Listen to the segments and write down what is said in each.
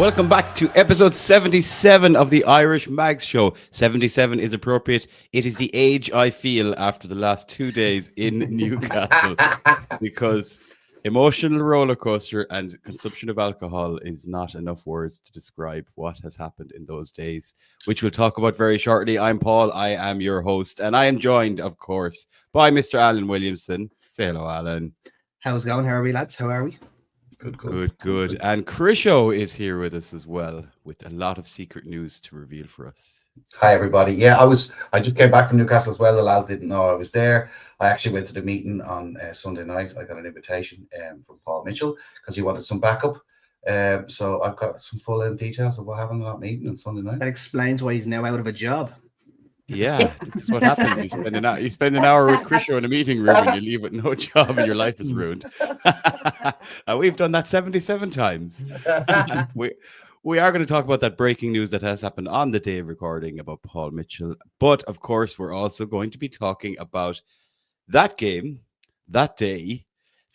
Welcome back to episode 77 of the Irish MAGS show. 77 is appropriate. It is the age I feel after the last 2 days in Newcastle because emotional roller coaster and consumption of alcohol is not enough words to describe what has happened in those days, which we'll talk about very shortly. I'm Paul. I am your host, and I am joined, of course, by Mr. Alan Williamson. Say hello, Alan. How's it going? How are we, lads? How are we? Good. And Krisho is here with us as well, with a lot of secret news to reveal for us. Hi everybody. Yeah, I just came back from Newcastle as well. The lads didn't know I was there. I actually went to the meeting on Sunday night. I got an invitation from Paul Mitchell because he wanted some backup. So I've got some full details of what happened in that meeting on Sunday night. That explains why he's now out of a job. Yeah, this is what happens. You spend an hour with Krisho in a meeting room and you leave with no job and your life is ruined. And we've done that 77 times. We are going to talk about that breaking news that has happened on the day of recording about Paul Mitchell. But of course, we're also going to be talking about that game, that day,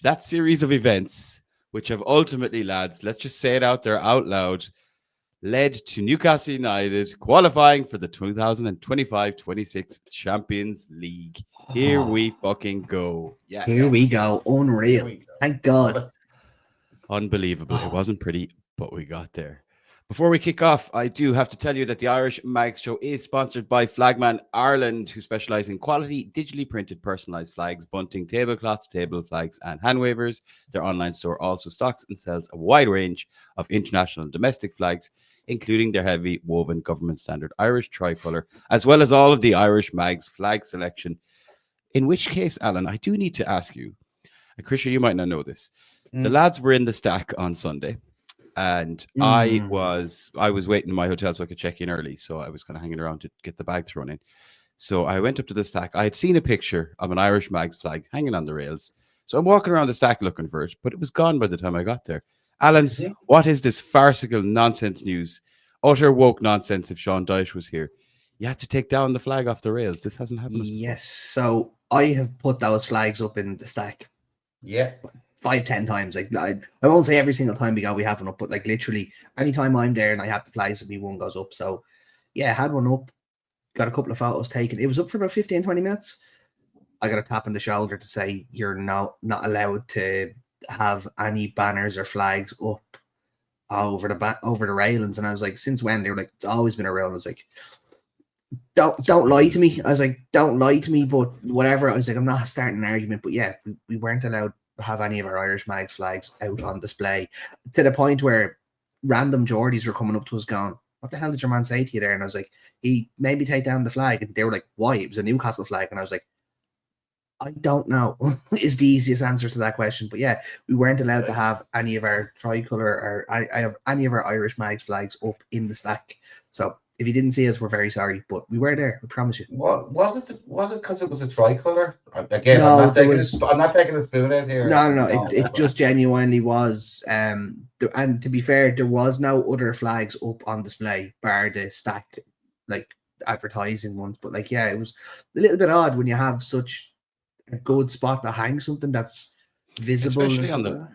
that series of events, which have ultimately, lads, let's just say it out there out loud, led to Newcastle United qualifying for the 2025-26 Champions League. Here we fucking go. Yes. Here we go. Unreal. Thank God. Unbelievable. It wasn't pretty, but we got there. Before we kick off, I do have to tell you that the Irish MAGS show is sponsored by Flagman Ireland, who specialise in quality, digitally printed, personalised flags, bunting, tablecloths, table flags, and hand wavers. Their online store also stocks and sells a wide range of international and domestic flags, including their heavy woven government standard Irish tricolour, as well as all of the Irish MAGS flag selection. In which case, Alan, I do need to ask you, and Krisha, you might not know this. The lads were in the stack on Sunday. And I was waiting in my hotel so I could check in early. So I was kind of hanging around to get the bag thrown in. So I went up to the stack. I had seen a picture of an Irish MAGS flag hanging on the rails. So I'm walking around the stack looking for it, but it was gone by the time I got there. Alan, what is this farcical nonsense news? Utter woke nonsense. If Sean Dyche was here, you had to take down the flag off the rails. This hasn't happened. Yes. So I have put those flags up in the stack. Yeah. 5-10 times. Like I won't say every single time we have one up, but like literally anytime I'm there and I have the flags with me, one goes up. So yeah, I had one up, got a couple of photos taken. It was up for about 15-20 minutes. I got a tap on the shoulder to say you're not allowed to have any banners or flags up over the railings. And I was like, since when? They were like, it's always been around. I was like, don't lie to me. I was like, don't lie to me, but whatever. I was like, I'm not starting an argument, but yeah, we weren't allowed have any of our Irish MAGS flags out on display, to the point where random Geordies were coming up to us going, what the hell did your man say to you there? And I was like, he made me take down the flag. And they were like, why? It was a Newcastle flag. And I was like, I don't know is the easiest answer to that question. But yeah, we weren't allowed to have any of our tricolour or I have any of our Irish MAGS flags up in the stack. So if you didn't see us, we're very sorry, but we were there. I promise you. What was it? Was it because it was a tricolour? Again, no, I'm not taking a spoon out here. No. It just genuinely was. And to be fair, there was no other flags up on display bar the stack, like advertising ones. But like, yeah, it was a little bit odd when you have such a good spot to hang something that's visible, especially on the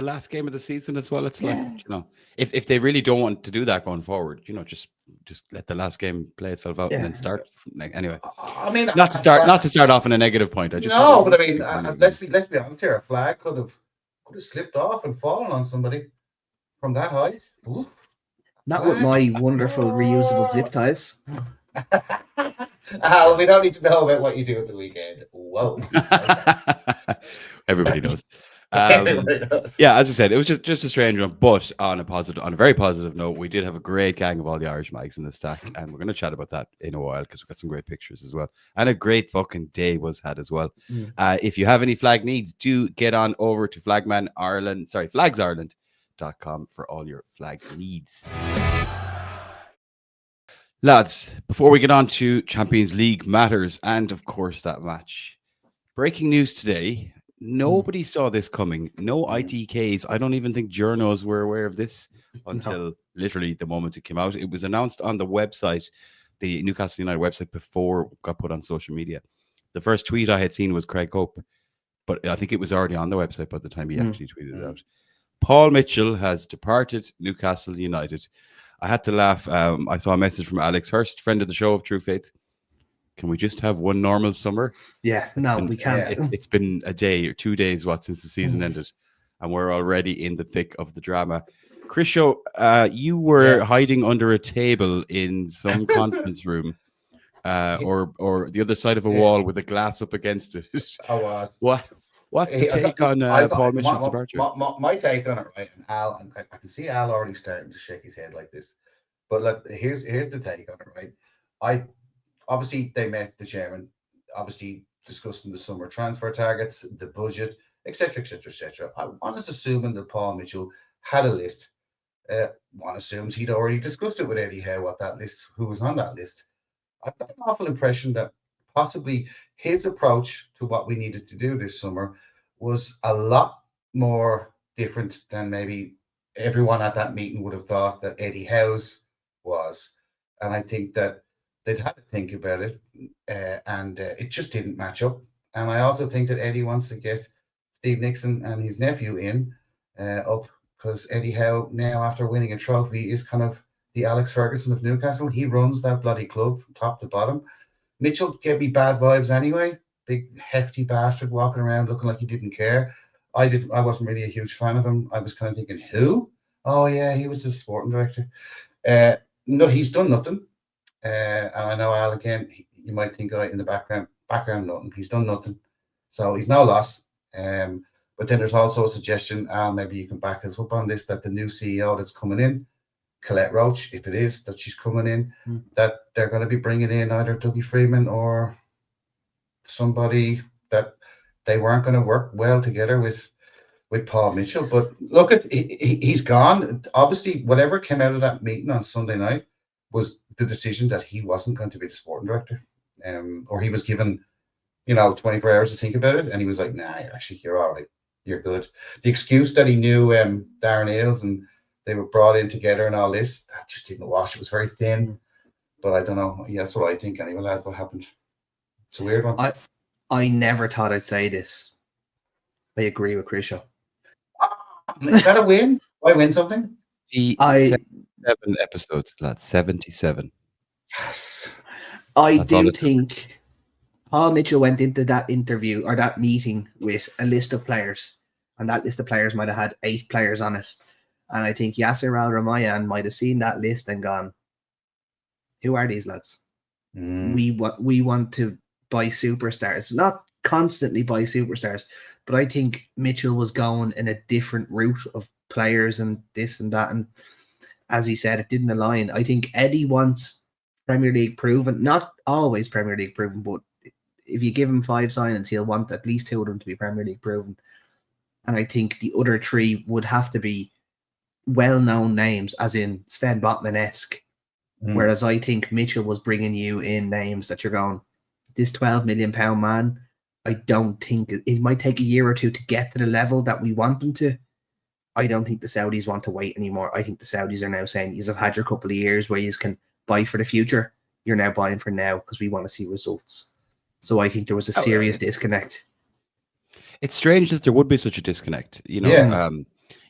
last game of the season as well. It's like, you know, if they really don't want to do that going forward, you know, just let the last game play itself out and then start anyway. I mean, not to start off on a negative point. Let's be honest here. A flag could have slipped off and fallen on somebody from that height. Ooh. Not with my wonderful reusable zip ties. We don't need to know about what you do at the weekend. Whoa. Everybody knows. Yeah, as I said, it was just a strange one, but on a very positive note, we did have a great gang of all the Irish MAGS in the stack, and we're going to chat about that in a while because we've got some great pictures as well, and a great fucking day was had as well. If you have any flag needs, do get on over to flagsireland.com for all your flag needs. Lads, before we get on to Champions League matters and of course that match, breaking news today. Nobody saw this coming. No ITKs. I don't even think journos were aware of this until literally the moment it came out. It was announced on the website, the Newcastle United website, before it got put on social media. The first tweet I had seen was Craig Hope, but I think it was already on the website by the time he actually tweeted it out. Paul Mitchell has departed Newcastle United. I had to laugh. I saw a message from Alex Hurst, friend of the show of True Faith. Can we just have one normal summer? Yeah, we can't. It's been a day or 2 days, since the season ended, and we're already in the thick of the drama. Chriso, you were hiding under a table in some conference room, or the other side of a wall with a glass up against it. I was. What's the take on Paul Mitchell's departure? My take on it, right? And Al, I can see Al already starting to shake his head like this. But look, here's the take on it, right? Obviously they met the chairman, obviously discussing the summer transfer targets, the budget, etc., etc., etc. One is assuming that Paul Mitchell had a list. One assumes he'd already discussed it with Eddie Howe, who was on that list. I've got an awful impression that possibly his approach to what we needed to do this summer was a lot more different than maybe everyone at that meeting would have thought that Eddie Howe's was. And I think that they'd had to think about it, and it just didn't match up. And I also think that Eddie wants to get Steve Nixon and his nephew in up, because Eddie Howe now, after winning a trophy, is kind of the Alex Ferguson of Newcastle. He runs that bloody club from top to bottom. Mitchell gave me bad vibes anyway. Big hefty bastard walking around looking like he didn't care. I wasn't really a huge fan of him. I was kind of thinking, who? Oh yeah, he was the sporting director. No, he's done nothing. And I know Al, again, you might think in the background nothing. He's done nothing. So he's no loss. But then there's also a suggestion, Al, maybe you can back us up on this, that the new CEO that's coming in, Colette Roach, if it is that she's coming in, that they're going to be bringing in either Dougie Freeman or somebody that they weren't going to work well together with Paul Mitchell. But look, he's gone. Obviously, whatever came out of that meeting on Sunday night was the decision that he wasn't going to be the sporting director, or he was given, 24 hours to think about it, and he was like, "Nah, you're all right, you're good." The excuse that he knew Darren Ailes and they were brought in together and all this, that just didn't wash. It was very thin, but I don't know. Yeah, that's what I think anyway. That's what happened. It's a weird one. I never thought I'd say this. I agree with Chriso. Is that a win? I win something? 77 episodes, lads. 77. Yes. I do think Paul Mitchell went into that interview or that meeting with a list of players, and that list of players might have had 8 players on it. And I think Yasser Al-Ramayan might have seen that list and gone, who are these lads? We want to buy superstars, not constantly buy superstars, but I think Mitchell was going in a different route of players and this and that. And as he said, it didn't align. I think Eddie wants Premier League proven, not always Premier League proven, but if you give him 5 signings, he'll want at least 2 of them to be Premier League proven. And I think the other 3 would have to be well-known names, as in Sven Botman-esque. Whereas I think Mitchell was bringing you in names that you're going, this £12 million man, I don't think it might take a year or 2 to get to the level that we want them to. I don't think the Saudis want to wait anymore. I think the Saudis are now saying, you've had your couple of years where you can buy for the future. You're now buying for now because we want to see results. So I think there was a serious disconnect. It's strange that there would be such a disconnect.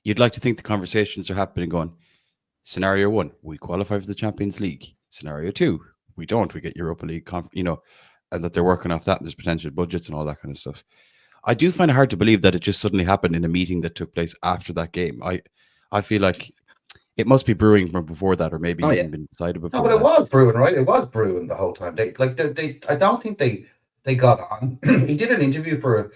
You'd like to think the conversations are happening going, scenario 1, we qualify for the Champions League. Scenario 2, we don't. We get Europa League, and that they're working off that. And there's potential budgets and all that kind of stuff. I do find it hard to believe that it just suddenly happened in a meeting that took place after that game. I feel like it must be brewing from before that, or maybe even been decided before. No, but it was brewing, right? It was brewing the whole time. I don't think they got on. He did an interview for a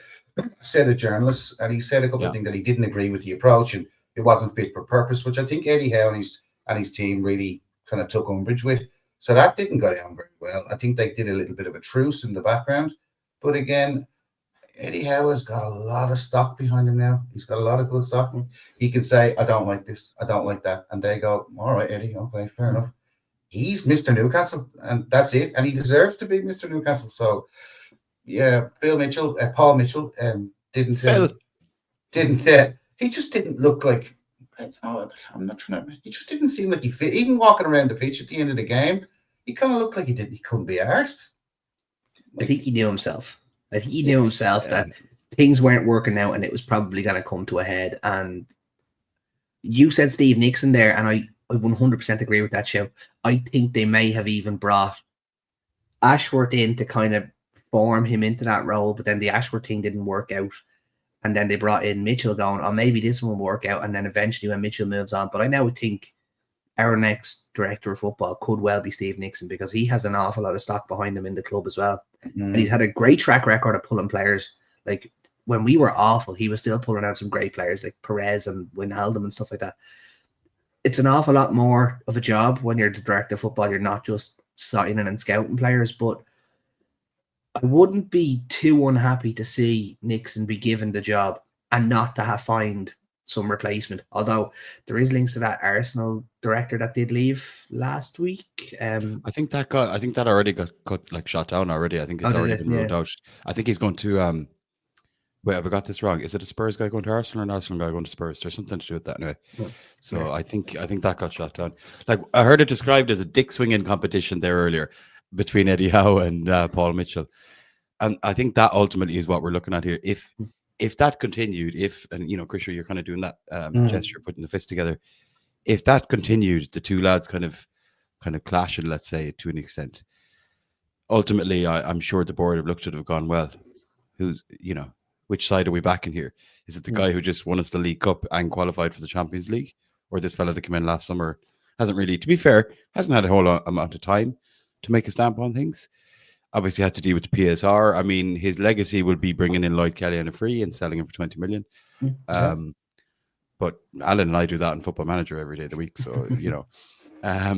set of journalists, and he said a couple of things that he didn't agree with the approach, and it wasn't fit for purpose, which I think Eddie Howe and his team really kind of took umbrage with. So that didn't go down very well. I think they did a little bit of a truce in the background. But again, Eddie Howe has got a lot of stock behind him now. He's got a lot of good stock. He can say, I don't like this, I don't like that. And they go, all right, Eddie, okay, fair enough. He's Mr. Newcastle, and that's it. And he deserves to be Mr. Newcastle. So, yeah, Paul Mitchell he just didn't look like, I'm not trying to, he just didn't seem like he fit. Even walking around the pitch at the end of the game, he kind of looked like he couldn't be arsed. I think he knew himself. I think he knew himself that things weren't working out and it was probably going to come to a head. And you said Steve Nixon there, and I 100% agree with that show. I think they may have even brought Ashworth in to kind of form him into that role, but then the Ashworth thing didn't work out. And then they brought in Mitchell going, oh, maybe this one will work out. And then eventually when Mitchell moves on. But I now think our next director of football could well be Steve Nixon, because he has an awful lot of stock behind him in the club as well. And he's had a great track record of pulling players. Like when we were awful, he was still pulling out some great players like Perez and Wijnaldum and stuff like that. It's an awful lot more of a job when you're the director of football. You're not just signing and scouting players, but I wouldn't be too unhappy to see Nixon be given the job and not to have find some replacement. Although there is links to that Arsenal director that did leave last week. I think that already got cut, like shot down already. I think it's already been ruled out. I think he's going to wait, have I got this wrong? Is it a Spurs guy going to Arsenal or an Arsenal guy going to Spurs? There's something to do with that anyway. So I think that got shot down. Like I heard it described as a dick swinging competition there earlier between Eddie Howe and Paul Mitchell. And I think that ultimately is what we're looking at here. If that continued, and you know, Krisha, you're kind of doing that gesture, putting the fist together. If that continued, the two lads kind of clashing, let's say, to an extent. Ultimately, I'm sure the board have looked at it, have gone, well, which side are we backing here? Is it the guy who just won us the League Cup and qualified for the Champions League, or this fella that came in last summer hasn't really, to be fair, hasn't had a whole amount of time to make a stamp on things? Obviously had to deal with the PSR. I mean, his legacy will be bringing in Lloyd Kelly on a free and selling him for 20 million. But Alan and I do that in Football Manager every day of the week. So,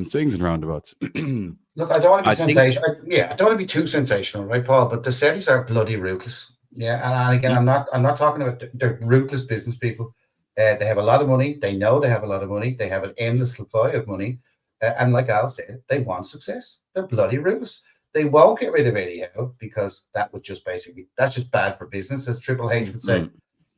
swings and roundabouts. Look, I don't want to be sensational. I don't want to be too sensational, right, Paul? But the Saudis are bloody ruthless. Yeah, and again, I'm not talking about they're ruthless business people. They have a lot of money. They know they have a lot of money. They have an endless supply of money. And like Al said, they want success. They're bloody ruthless. They won't get rid of Eddie Howe because that would just that's just bad for business, as Triple H would say.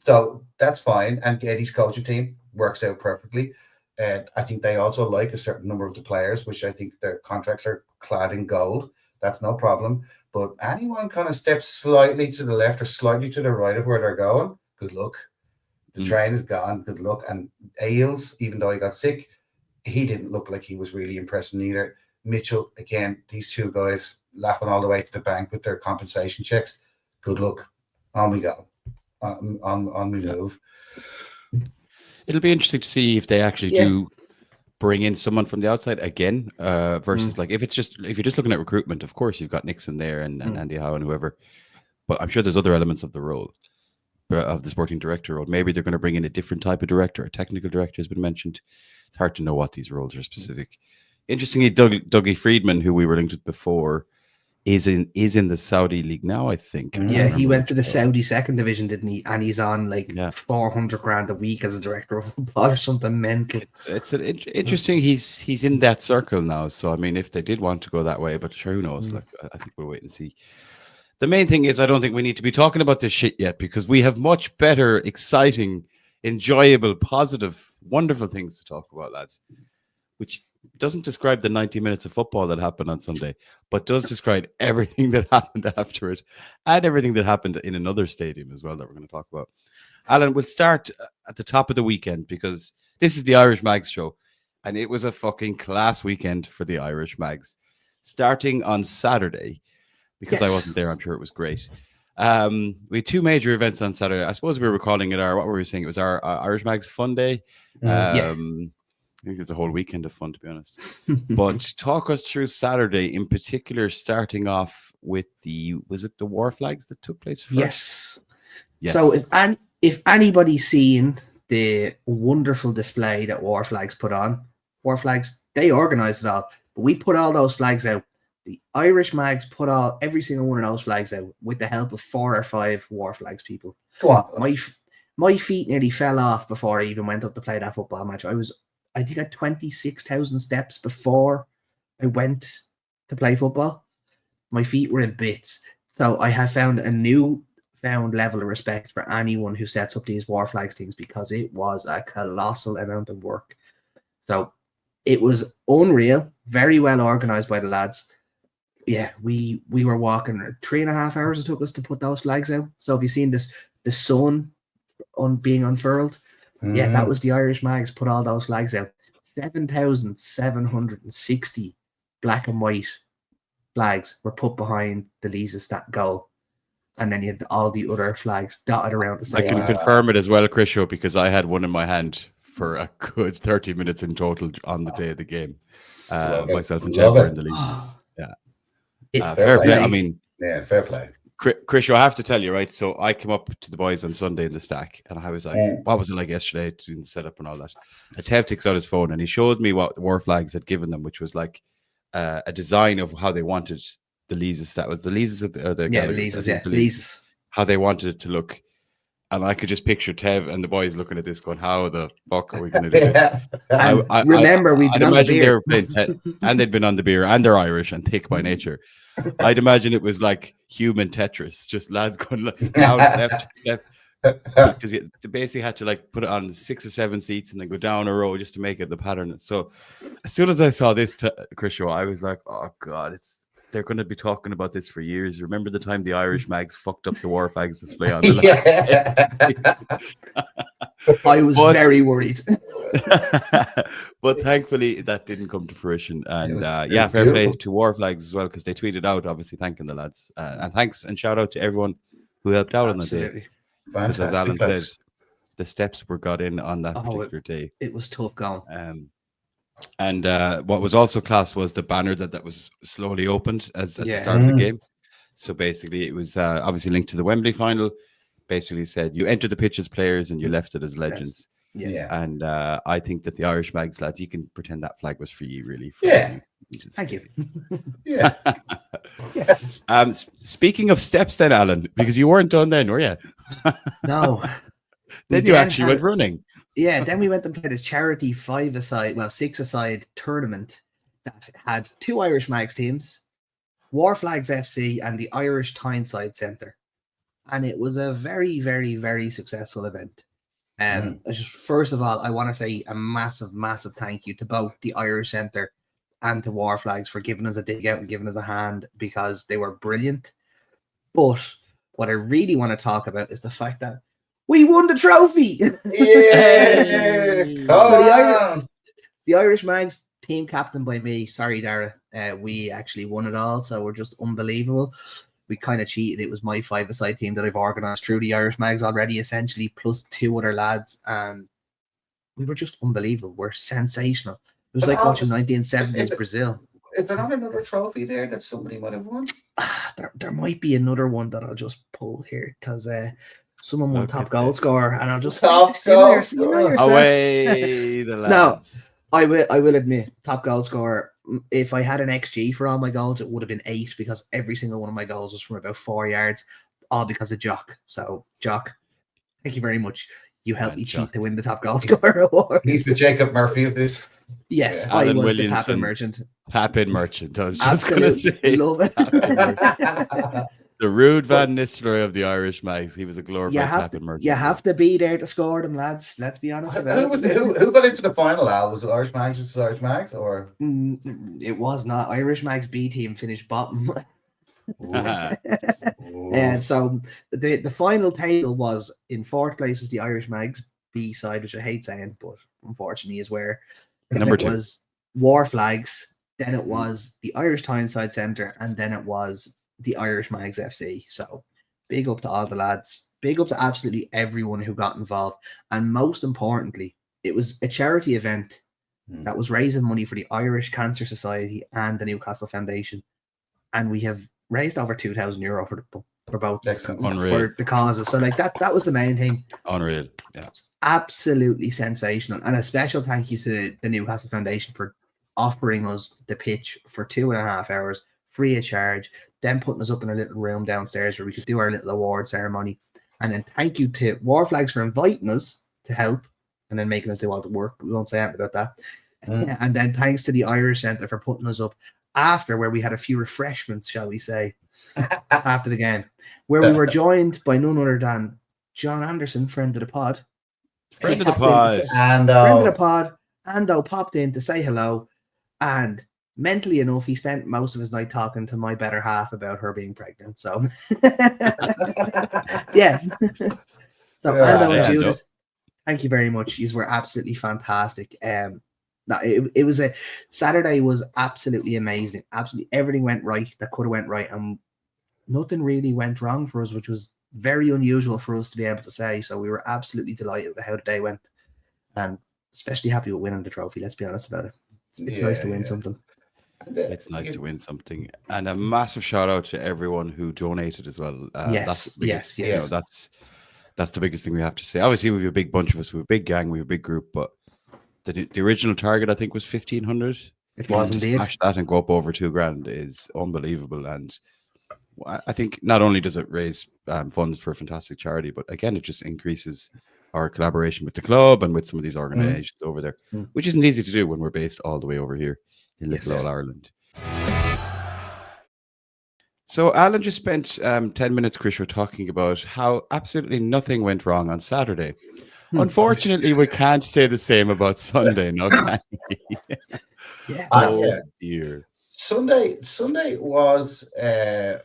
So that's fine. And Eddie's coaching team works out perfectly. I think they also like a certain number of the players, which I think their contracts are clad in gold. That's no problem. But anyone kind of steps slightly to the left or slightly to the right of where they're going, good luck. The train is gone. Good luck. And Ailes, even though he got sick, he didn't look like he was really impressing either. Mitchell, again, these two guys laughing all the way to the bank with their compensation checks. Good luck. On we go. On we move. It'll be interesting to see if they actually do bring in someone from the outside again, versus like if you're just looking at recruitment, of course you've got Nixon there and Andy Howe and whoever, but I'm sure there's other elements of the role of the sporting director role. Maybe they're going to bring in a different type of director. A technical director has been mentioned. It's hard to know what these roles are specific. Interestingly, Dougie Friedman, who we were linked with before, is in the Saudi league now, I think. Yeah, he went to the Saudi second division, didn't he? And he's on like 400 grand a week as a director of football or something mental. It's interesting. He's in that circle now. So I mean, if they did want to go that way, but sure, who knows? Like, I think we'll wait and see. The main thing is, I don't think we need to be talking about this shit yet, because we have much better, exciting, enjoyable, positive, wonderful things to talk about, lads. Which doesn't describe the 90 minutes of football that happened on Sunday, but does describe everything that happened after it and everything that happened in another stadium as well that we're going to talk about. Alan, we'll start at the top of the weekend, because this is the Irish MAGS show, and it was a fucking class weekend for the Irish MAGS. Starting on Saturday, because I wasn't there, I'm sure it was great. We had two major events on Saturday. I suppose we were calling it what were we saying? It was our Irish MAGS Fun Day. I think it's a whole weekend of fun, to be honest. But talk us through Saturday in particular, starting off with was it the war flags that took place first? Yes. So if anybody's seen the wonderful display that War Flags put on, War Flags, they organised it all. But we put all those flags out. The Irish MAGS put every single one of those flags out with the help of 4 or 5 War Flags people. Go on. My feet nearly fell off before I even went up to play that football match. I think I had 26,000 steps before I went to play football. My feet were in bits. So I have found a newfound level of respect for anyone who sets up these War Flags things, because it was a colossal amount of work. So it was unreal, very well organised by the lads. Yeah, we were walking 3.5 hours it took us to put those flags out. So have you seen the sun being unfurled? Yeah, that was the Irish Mags put all those flags out. 7,760 black and white flags were put behind the Lee's goal. And then you had all the other flags dotted around the I stadium. can confirm it as well, Chris Show, because I had one in my hand for a good 30 minutes in total on the day of the game. Myself and Jeff were in the Lee's. Yeah. Fair play. I mean, yeah, fair play. Chris, I have to tell you, right? So I came up to the boys on Sunday in the stack, and I was like, what was it like yesterday doing the setup and all that? And Tev takes out his phone and he showed me what the War Flags had given them, which was like a design of how they wanted the Lee's. That was the Lee's of the Lee's. How they wanted it to look. And I could just picture Tev and the boys looking at this going, how the fuck are we going to do this? Remember, we've been on the beer. They were playing and they'd been on the beer, and they're Irish and thick by nature. I'd imagine it was like human Tetris, just lads going down, left, because they basically had to like put it on 6 or 7 seats and then go down a row just to make it the pattern. So as soon as I saw this, Chris Show, I was like, oh God, they're going to be talking about this for years. Remember the time the Irish Mags fucked up the War Flags display on the last I was very worried. But thankfully that didn't come to fruition. And fair play to War Flags as well, because they tweeted out obviously thanking the lads. And thanks and shout out to everyone who helped out on the day. Because as Alan said, the steps were got in on that particular day. It was tough going. And what was also class was the banner that was slowly opened at the start of the game. So basically it was obviously linked to the Wembley final. Basically said you entered the pitch as players and you left it as legends. And I think that the Irish Mags lads, you can pretend that flag was for you, really. Thank you. Speaking of steps then, Alan, because you weren't done then, were you? No. Then you actually went running. Yeah, then we went and played a charity 6-a-side tournament that had 2 Irish Mags teams, War Flags FC and the Irish Tyneside Centre. And it was a very, very, very successful event. First of all, I want to say a massive, massive thank you to both the Irish Centre and to War Flags for giving us a dig out and giving us a hand, because they were brilliant. But what I really want to talk about is the fact that we won the trophy. Yeah. So the Irish Mags team captain by me. Sorry, Dara. We actually won it all, so we're just unbelievable. We kind of cheated. It was my 5-a-side team that I've organised through the Irish Mags already, essentially, plus 2 other lads, and we were just unbelievable. We're sensational. It was like watching 1970s Brazil. Is there not another trophy there that somebody might have won? There might be another one that I'll just pull here, because someone won top goal scorer, and I'll just top goal scorer. Away the lads. No, I will admit, top goal scorer. If I had an XG for all my goals, it would have been 8, because every single one of my goals was from about 4 yards, all because of Jock. So, Jock, thank you very much. You helped me cheat to win the top goal scorer award. He's the Jacob Murphy of this. Yes, I Alan was Williamson, the tap-in merchant. Tap-in merchant. I was just going to say. Love it. The Rude Van Nistelrooy of the Irish Mags. He was a glorified tap-in merchant. You have to be there to score them, lads. Let's be honest about it. Who got into the final, Al? Was it Irish Mags versus Irish Mags? Or? It was not. Irish Mags B team finished bottom. And so the final table was, in 4th place was the Irish Mags B side, which I hate saying, but unfortunately is where number 2 was War Flags, then it was the Irish Tyneside Centre, and then it was the Irish Mags FC. So big up to all the lads, big up to absolutely everyone who got involved, and most importantly, it was a charity event that was raising money for the Irish Cancer Society and the Newcastle Foundation, and we have raised over €2,000 for both for the causes. So like that was the main thing. Unreal. Yeah, absolutely sensational. And a special thank you to the Newcastle Foundation for offering us the pitch for 2.5 hours free of charge, then putting us up in a little room downstairs where we could do our little award ceremony. And then thank you to War Flags for inviting us to help and then making us do all the work, but we won't say anything about that. And then thanks to the Irish Centre for putting us up after, where we had a few refreshments, shall we say, after the game, where we were joined by none other than John Anderson, friend of the pod. Friend of the pod. Friend of the pod. Ando popped in to say hello, and mentally enough, he spent most of his night talking to my better half about her being pregnant. So, yeah. So, Ando and Judas, Thank you very much. These were absolutely fantastic. It was a Saturday was absolutely amazing. Absolutely everything went right that could have went right, and nothing really went wrong for us, which was very unusual for us to be able to say. So we were absolutely delighted with how the day went, and especially happy with winning the trophy. Let's be honest about it. It's nice to win something. It's nice to win something, and a massive shout out to everyone who donated as well. Yes. You know, that's the biggest thing we have to say. Obviously, we have a big bunch of us, we have a big gang, we have a big group, but the original target I think was 1,500. It was to indeed. smash that and go up over $2,000 is unbelievable, and I think not only does it raise funds for a fantastic charity, but again, it just increases our collaboration with the club and with some of these organizations over there, which isn't easy to do when we're based all the way over here in little old Ireland. So Alan just spent 10 minutes, Chris, talking about how absolutely nothing went wrong on Saturday. Unfortunately, we can't say the same about Sunday, no, can we? Dear. Sunday was, I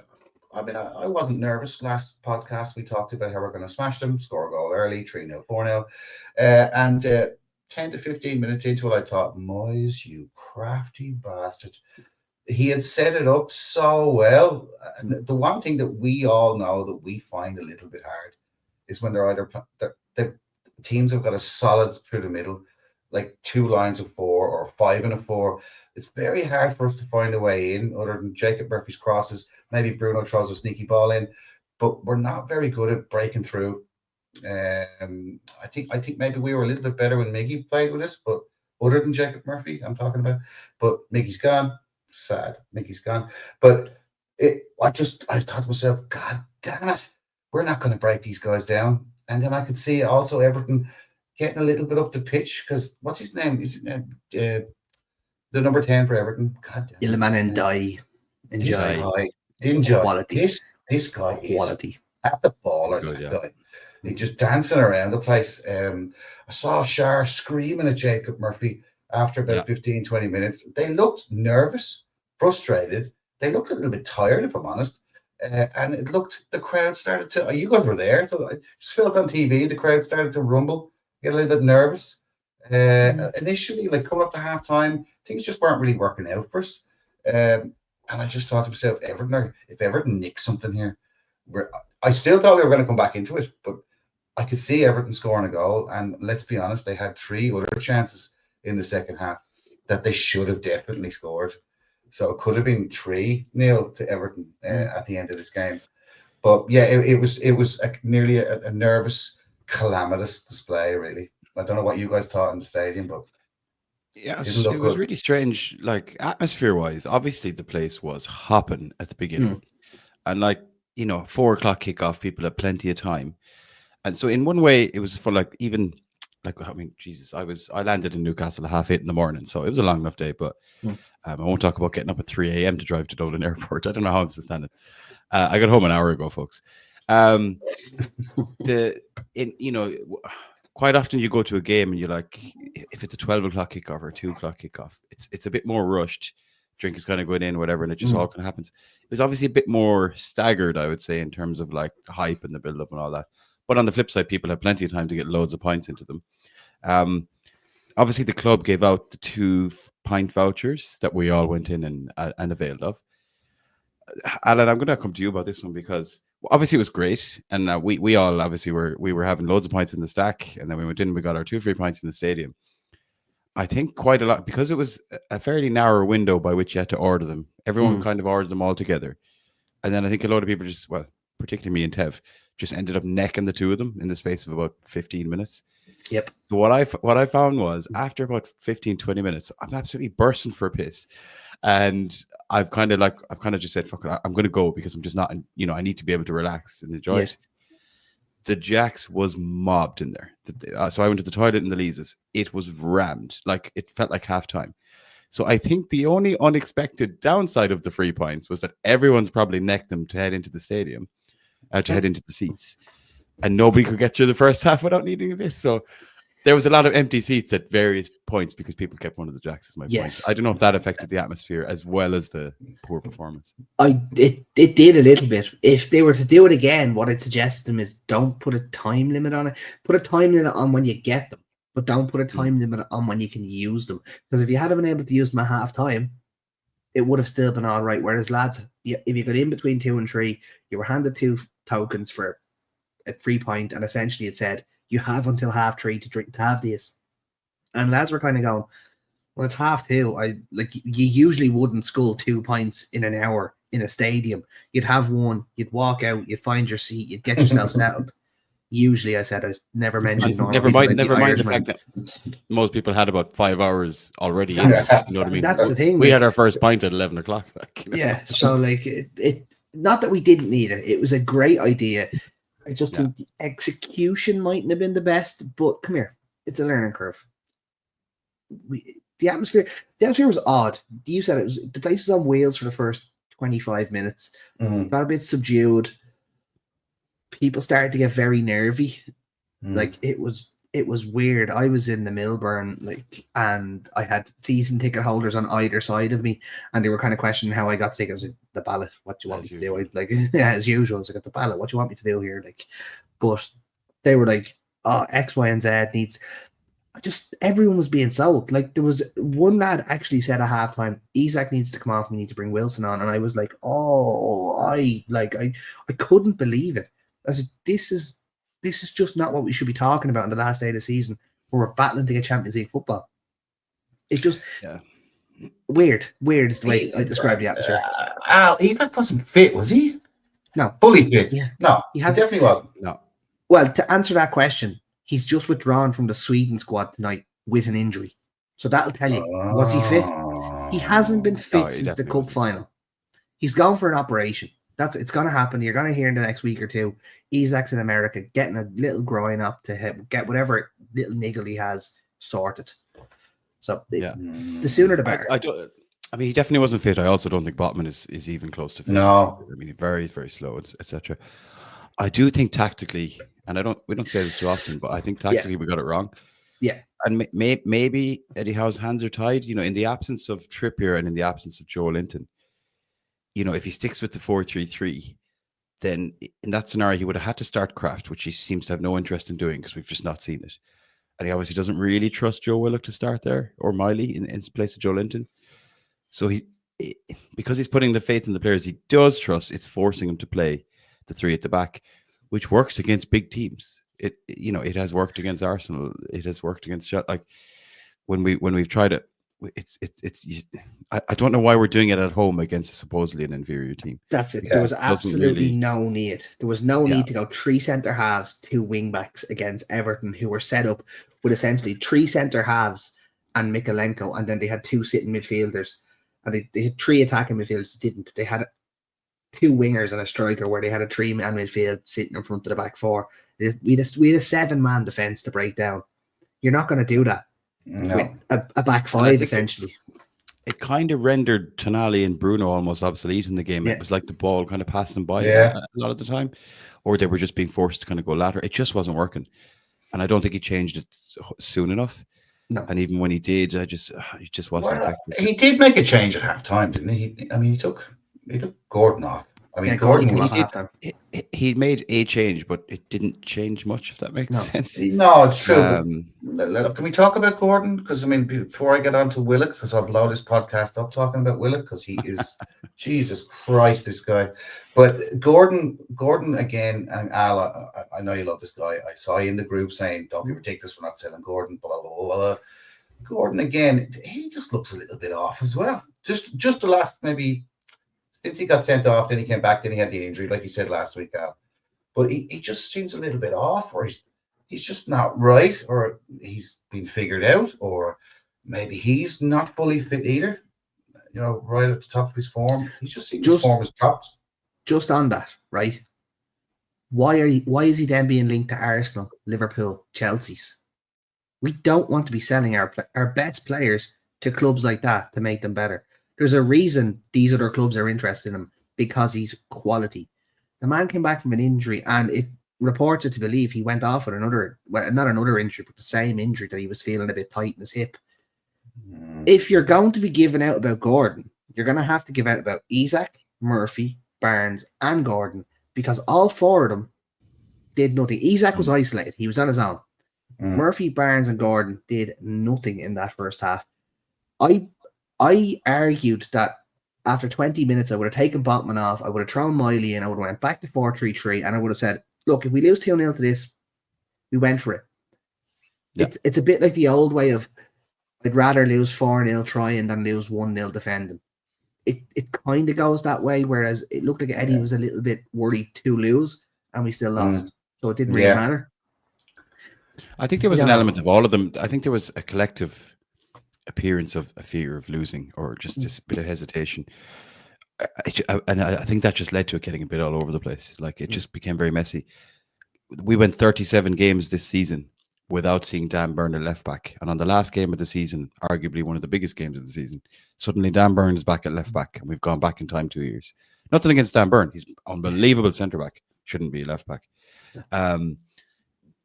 mean, I wasn't nervous. Last podcast, we talked about how we're going to smash them, score a goal early, 3-0, 4-0. And 10 to 15 minutes into it, I thought, Moyes, you crafty bastard. He had set it up so well. And the one thing that we all know that we find a little bit hard is when they're either the teams have got a solid through the middle, like 2 lines of 4 or 5 and a 4. It's very hard for us to find a way in other than Jacob Murphy's crosses. Maybe Bruno throws a sneaky ball in, but we're not very good at breaking through. I think maybe we were a little bit better when Miggy played with us, but other than Jacob Murphy, I'm talking about. But Miggy's gone. Sad. Miggy's gone. But I thought to myself, God damn it, we're not going to break these guys down. And then I could see also Everton getting a little bit up the pitch because what's his name? Is it the number 10 for Everton? God damn. Iliman Enjoy. Quality. This guy quality. Is at the baller. Guy. He's just dancing around the place. I saw Shar screaming at Jacob Murphy after about 15-20 minutes. They looked nervous, frustrated. They looked a little bit tired, if I'm honest. And it looked, the crowd started to, you guys were there, so I just felt on TV, the crowd started to rumble, get a little bit nervous. Initially, like coming up to halftime, things just weren't really working out for us. And I just thought to myself, if Everton nicks something here, I still thought we were going to come back into it, but I could see Everton scoring a goal. And let's be honest, they had 3 other chances in the second half that they should have definitely scored. So it could have been 3-0 to Everton at the end of this game. But yeah, it was nearly a nervous, calamitous display, really. I don't know what you guys thought in the stadium, but it was really strange. Like atmosphere-wise, obviously the place was hopping at the beginning, and 4 o'clock kickoff, people had plenty of time, and so in one way it was for Jesus, I landed in Newcastle at 8:30 in the morning, so it was a long enough day. But I won't talk about getting up at 3 a.m. to drive to Dublin Airport. I don't know how I'm standing. I got home an hour ago, folks. Quite often you go to a game and you're like, if it's a 12 o'clock kickoff or a 2 o'clock kickoff, it's a bit more rushed. Drink is kind of going in, whatever, and it just all kind of happens. It was obviously a bit more staggered, I would say, in terms of like the hype and the build up and all that. But on the flip side, people had plenty of time to get loads of pints into them. Obviously, the club gave out the 2 pint vouchers that we all went in and availed of. Alan, I'm going to come to you about this one because obviously it was great, and we all obviously were having loads of pints in the stack, and then we went in and we got our 2 free pints in the stadium. I think quite a lot, because it was a fairly narrow window by which you had to order them. Everyone kind of ordered them all together, and then I think a lot of people just, well, particularly me and Tev, just ended up necking the 2 of them in the space of about 15 minutes. Yep. So what I found was after about 15-20 minutes, I'm absolutely bursting for a piss. And I've kind of just said, fuck it, I'm going to go because I'm just not, I need to be able to relax and enjoy it. The Jacks was mobbed in there. So I went to the toilet in the Leazes. It was rammed. Like, it felt like halftime. So I think the only unexpected downside of the free pints was that everyone's probably necked them to head into the stadium, to head into the seats. And nobody could get through the first half without needing a piss. So there was a lot of empty seats at various points because people kept one of the jacks. Is my Yes. point. I don't know if that affected the atmosphere as well as the poor performance. It did a little bit. If they were to do it again, what I'd suggest them is don't put a time limit on it. Put a time limit on when you get them, but don't put a time limit on when you can use them. Because if you had been able to use them at half time, it would have still been all right. Whereas, lads, if you got in between 2 and 3, you were handed 2 tokens for a free point, and essentially it said you have until half 3 to have these. And lads were kind of going, well, it's half 2. You usually wouldn't scull 2 pints in an hour in a stadium. You'd have one, you'd walk out, you'd find your seat, you'd get yourself settled. Usually, I never mentioned. Never mind the fact that most people had about 5 hours already. You know what I mean? That's the thing. We had our first pint at 11 o'clock. Yeah, so it not that we didn't need it. It was a great idea. I just think the execution mightn't have been the best. But come here, it's a learning curve. The atmosphere was odd. You said it was the place was on wheels for the first 25 minutes. Got a bit subdued. People started to get very nervy. It was weird. I was in the Milburn, and I had season ticket holders on either side of me, and they were kind of questioning how I got tickets. I was like, the ballot. What do you want me to do? As usual, I was like, the ballot. What do you want me to do here? But they were like, oh, X, Y, and Z needs. Just everyone was being sold. There was one lad actually said at halftime, Isak needs to come off. We need to bring Wilson on, and I was like, oh, I couldn't believe it. I said, this is just not what we should be talking about in the last day of the season, where we're battling to get Champions League football. It just weird. Weird is the way I describe the atmosphere. He's not wasn't fit, was he? No, fully fit. Yeah, no, he definitely wasn't. No. Well, to answer that question, he's just withdrawn from the Sweden squad tonight with an injury, so that'll tell you. Was he fit? He hasn't been fit since the cup final. He's gone for an operation. It's going to happen. You're going to hear in the next week or two. Isak's in America getting a little groin up to get whatever little niggle he has sorted. So the sooner the better. I mean, he definitely wasn't fit. I also don't think Botman is even close to fit. No, I mean, very, very slow, etc. I do think tactically, and we don't say this too often, but I think tactically we got it wrong. Yeah, and maybe Eddie Howe's hands are tied. In the absence of Trippier and in the absence of Joe Linton. If he sticks with the 4-3-3, then in that scenario, he would have had to start Kraft, which he seems to have no interest in doing because we've just not seen it. And he obviously doesn't really trust Joe Willock to start there, or Miley in place of Joe Linton. So because he's putting the faith in the players he does trust, it's forcing him to play the 3 at the back, which works against big teams. It has worked against Arsenal. It has worked against when we've tried it. I don't know why we're doing it at home against supposedly an inferior team. That's it. There was absolutely no need. There was no need to go 3 centre halves, 2 wing backs against Everton, who were set up with essentially 3 centre halves and Mikalenko, and then they had 2 sitting midfielders, and they had 3 attacking midfielders. They had 2 wingers and a striker, where they had a 3-man midfield sitting in front of the back 4. We had a 7-man defense to break down. You're not going to do that. No. With a back 5 essentially. It kind of rendered Tonali and Bruno almost obsolete in the game. It was like the ball kind of passed them by a lot of the time, or they were just being forced to kind of go lateral. It just wasn't working, and I don't think he changed it soon enough. No, and even when he did, it just wasn't effective. He did make a change at half time, didn't he? I mean, he took Gordon off. I mean, he made a change, but it didn't change much, if that makes sense. No, it's true. Can we talk about Gordon? Because, I mean, before I get on to Willock, because I'll blow this podcast up talking about Willock, because he is, Jesus Christ, this guy. But Gordon again, and Al, I know you love this guy. I saw you in the group saying, don't be ridiculous, we're not selling Gordon, blah, blah, blah, blah. Gordon, again, he just looks a little bit off as well. Just the last, maybe... Since he got sent off, then he came back, then he had the injury, like you said last week, Al. But he just seems a little bit off, or he's just not right, or he's been figured out, or maybe he's not fully fit either. Right at the top of his form. He just seems his form has dropped. Just on that, right? Why is he then being linked to Arsenal, Liverpool, Chelsea's? We don't want to be selling our best players to clubs like that to make them better. There's a reason these other clubs are interested in him, because he's quality. The man came back from an injury, and reports are to believe he went off with another, well, not another injury, but the same injury that he was feeling a bit tight in his hip. If you're going to be giving out about Gordon, you're going to have to give out about Isak, Murphy, Barnes, and Gordon, because all four of them did nothing. Isak was isolated. He was on his own. Murphy, Barnes, and Gordon did nothing in that first half. I argued that after 20 minutes, I would have taken Botman off. I would have thrown Miley in. I would have went back to 4-3-3, and I would have said, look, if we lose 2-0 to this, we went for it. Yeah. It's a bit like the old way of, I'd rather lose 4-0 trying than lose 1-0 defending. It kind of goes that way, whereas it looked like Eddie was a little bit worried to lose, and we still lost. So it didn't really matter. I think there was an element of all of them. I think there was a collective appearance of a fear of losing, or just this bit of hesitation. And I think that just led to it getting a bit all over the place. Like, it just became very messy. We went 37 games this season without seeing Dan Burn at left back. And on the last game of the season, arguably one of the biggest games of the season, suddenly Dan Burn is back at left back, and we've gone back in time 2 years. Nothing against Dan Burn. He's unbelievable centre back. Shouldn't be left back.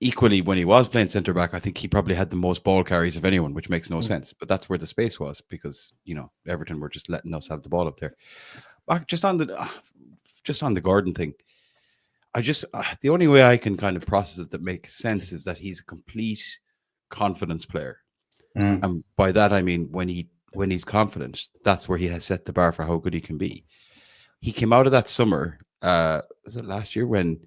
Equally, when he was playing centre back, I think he probably had the most ball carries of anyone, which makes no sense. But that's where the space was, because, you know, Everton were just letting us have the ball up there. Just on the Gordon thing, the only way I can kind of process it that makes sense is that he's a complete confidence player. And by that, I mean, when he's confident, that's where he has set the bar for how good he can be. He came out of that summer, was it last year, when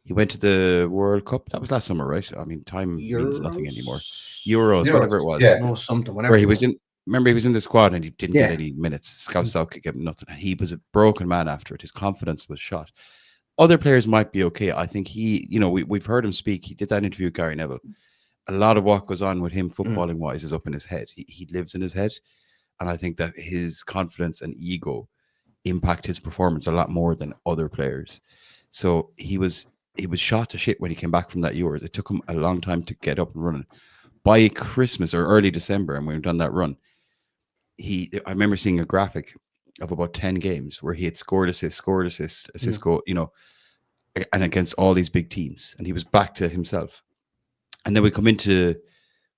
he went to the World Cup? That was last summer, right? I mean, time means nothing anymore. Euros, whatever it was. Yeah, no, something. Where he was in. Remember, he was in the squad and he didn't get any minutes. Scout could give him nothing. And he was a broken man after it. His confidence was shot. Other players might be okay. I think we've heard him speak. He did that interview with Gary Neville. A lot of what goes on with him footballing wise is up in his head. He lives in his head. And I think that his confidence and ego impact his performance a lot more than other players. So he was shot to shit when he came back from that Euros. It took him a long time to get up and running. By Christmas or early December, and we've done that run, I remember seeing a graphic of about 10 games where he had scored assist goal, you know, and against all these big teams, and he was back to himself. And then we come into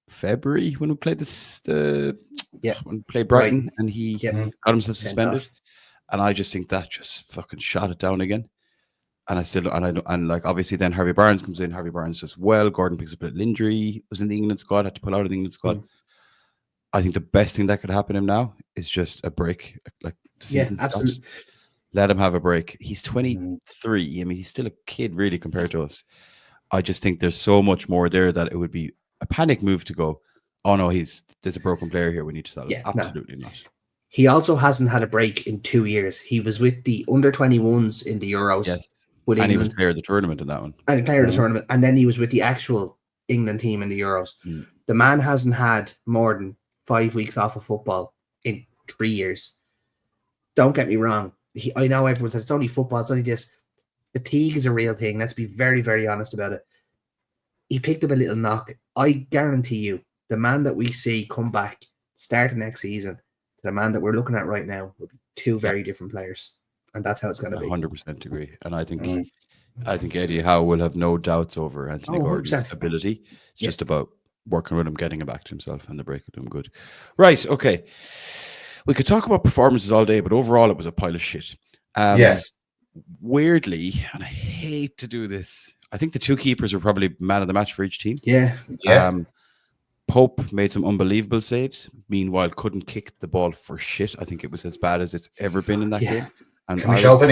February when we played when we played Brighton, and he got himself suspended. And I just think that just fucking shot it down again. And like, obviously then Harvey Barnes comes in. Harvey Barnes does well. Gordon picks up a little injury, was in the England squad, had to pull out of the England squad. I think the best thing that could happen to him now is just a break. Like, the season stops. Let him have a break. He's 23. I mean, he's still a kid, really, compared to us. I just think there's so much more there that it would be a panic move to go, oh no, there's a broken player here, we need to sell it. Absolutely not. He also hasn't had a break in 2 years. He was with the under-21s in the Euros. Yes. With and England. He was player of the tournament in that one. And player of the tournament. And then he was with the actual England team in the Euros. The man hasn't had more than 5 weeks off of football in 3 years. Don't get me wrong. I know everyone said it's only football, it's only this. Fatigue is a real thing. Let's be very, very honest about it. He picked up a little knock. I guarantee you, the man that we see come back, start the next season, to the man that we're looking at right now, will be two very different players. And that's how it's going to be. 100% agree. And I think Eddie Howe will have no doubts over Anthony Gordon's ability. It's just about working with him, getting him back to himself, and the break will do him good. Right, okay. We could talk about performances all day, but overall it was a pile of shit. Weirdly, and I hate to do this, I think the two keepers were probably man of the match for each team. Pope made some unbelievable saves. Meanwhile, couldn't kick the ball for shit. I think it was as bad as it's ever been in that game. And can we show up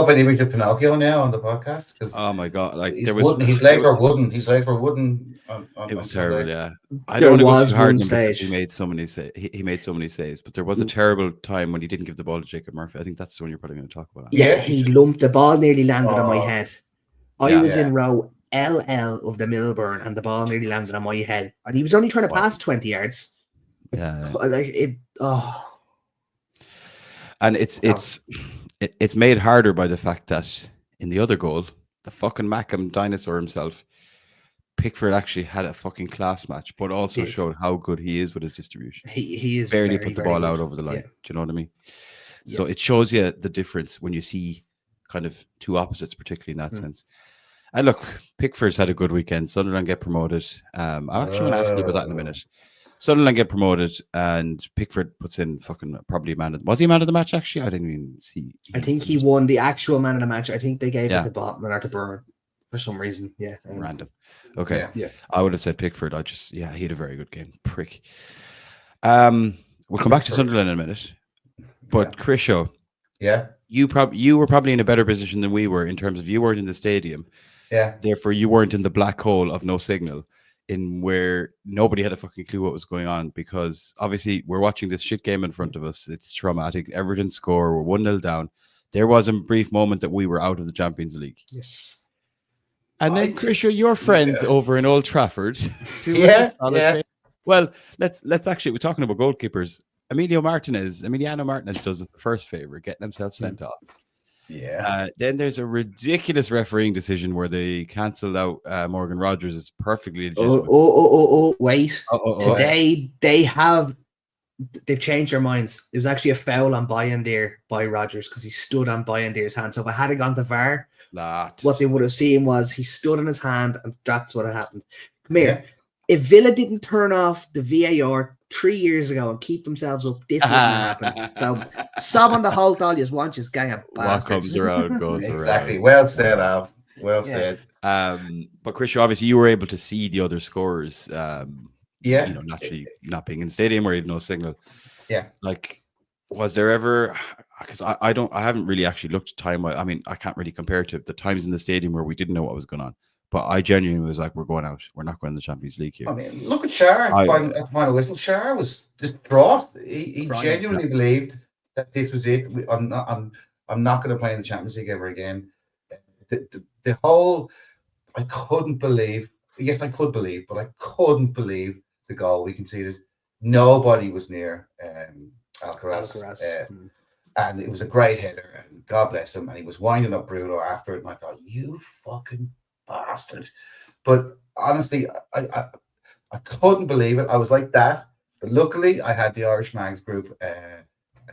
any image of Pinocchio now on the podcast? Oh my god! Like, he's late for wooden. He's late for wooden. It was terrible. Yeah, I don't want to go too hard on him because he made so many saves. But there was a terrible time when he didn't give the ball to Jacob Murphy. I think that's the one you're probably going to talk about. Yeah, he lumped the ball, nearly landed on my head. I was in row LL of the Millburn, and the ball nearly landed on my head. And he was only trying to pass 20 yards. Yeah, like it. And it's made harder by the fact that in the other goal, the fucking Mackham dinosaur himself, Pickford actually had a fucking class match, but also showed how good he is with his distribution. He is barely put the ball out over the line. Do you know what I mean? So it shows you the difference when you see kind of two opposites, particularly in that sense. And look, Pickford's had a good weekend. Sunderland get promoted. I'm actually going to ask you about that in a minute. Sunderland get promoted, and Pickford puts in fucking probably was he man of the match? Actually, I didn't even see. I think he won the actual man of the match. I think they gave Yeah. it to Botman or to Burn for some reason. Yeah, Random. Okay, Yeah. I would have said Pickford. He had a very good game. Prick. We'll come back to Sunderland in a minute, but Chris Shaw, you were probably in a better position than we were in terms of you weren't in the stadium. Yeah. Therefore, you weren't in the black hole of no signal, in where nobody had a fucking clue what was going on, because obviously we're watching this shit game in front of us. It's traumatic. Everton score. We're 1-0 down. There was a brief moment that we were out of the Champions League. Yes. And then, Krisha, your friends over in Old Trafford. Well, let's actually, we're talking about goalkeepers. Emiliano Martinez does us the first favor, getting himself sent off. Yeah. Then there's a ridiculous refereeing decision where they cancelled out Morgan Rogers. It's perfectly legitimate. Wait. Today they've changed their minds. It was actually a foul on Bayindir by Rogers because he stood on Bayindir's hand. So if I had gone to VAR, what they would have seen was he stood on his hand, and that's what had happened. Come here. If Villa didn't turn off the VAR 3 years ago and keep themselves up, this wouldn't happen. So, sob on the whole all you want, just gang of bastards. What comes around goes around. Exactly. Well said, Al. Well said. But Chris, obviously, you were able to see the other scorers. Naturally not being in the stadium where you had no signal. Yeah. Like, was there ever? Because I haven't really actually looked at time. I mean, I can't really compare to the times in the stadium where we didn't know what was going on. But I genuinely was like, we're going out. We're not going to the Champions League here. I mean, look at Shar at the final whistle. Shar was distraught. He genuinely believed that this was it. I'm not going to play in the Champions League ever again. The whole, I couldn't believe. Yes, I could believe, but I couldn't believe the goal we conceded. Nobody was near Alcaraz. And it was a great header, and God bless him. And he was winding up Bruno after it, and I thought, you fucking bastard. But honestly, I couldn't believe it. I was like that. But luckily, I had the Irish MAGS group.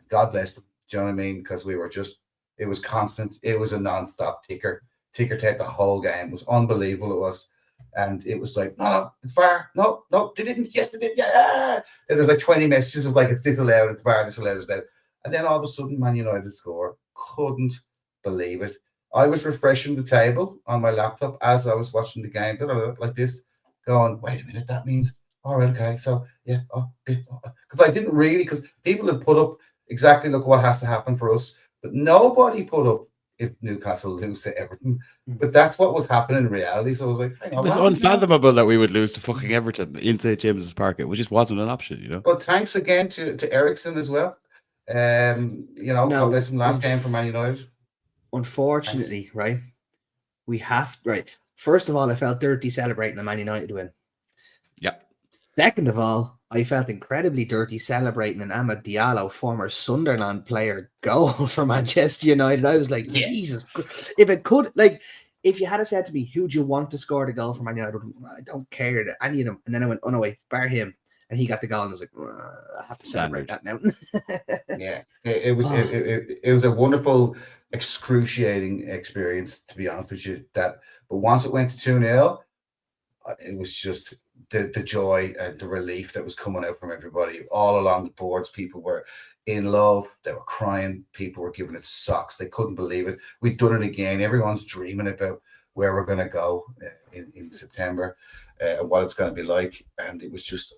God bless them. Do you know what I mean? Because we were just, it was constant. It was a non-stop ticker tape the whole game. It was unbelievable. It was. And it was like, no, it's VAR. No, they didn't. Yes, they did. Yeah. And there's like 20 messages of like, it's disallowed, it's VAR, disallowed, it's disallowed. And then all of a sudden, Man United score. Couldn't believe it. I was refreshing the table on my laptop as I was watching the game, like this, going, wait a minute, that means, all right, okay, so, yeah, because I didn't really, because people had put up exactly, look what has to happen for us, but nobody put up if Newcastle lose to Everton, but that's what was happening in reality, so I was like, it was unfathomable that we would lose to fucking Everton in St. James's Park. It just wasn't an option, you know? Well, thanks again to Ericsson as well. God bless him, last game for Man United. Unfortunately, right? First of all, I felt dirty celebrating a Man United win. Yeah. Second of all, I felt incredibly dirty celebrating an Amad Diallo, former Sunderland player, goal for Manchester United. I was like, Jesus, if you had said to me, who do you want to score the goal for Man United? I don't care, any of them. And then I went, oh no, wait, bar him. And he got the goal, and I was like, I have to celebrate that now. Yeah, it was a wonderful, excruciating experience, to be honest with you. But once it went to 2-0, it was just the joy and the relief that was coming out from everybody all along the boards. People were in love, they were crying, people were giving it socks. They couldn't believe it. We've done it again. Everyone's dreaming about where we're going to go in September and what it's going to be like. And it was just.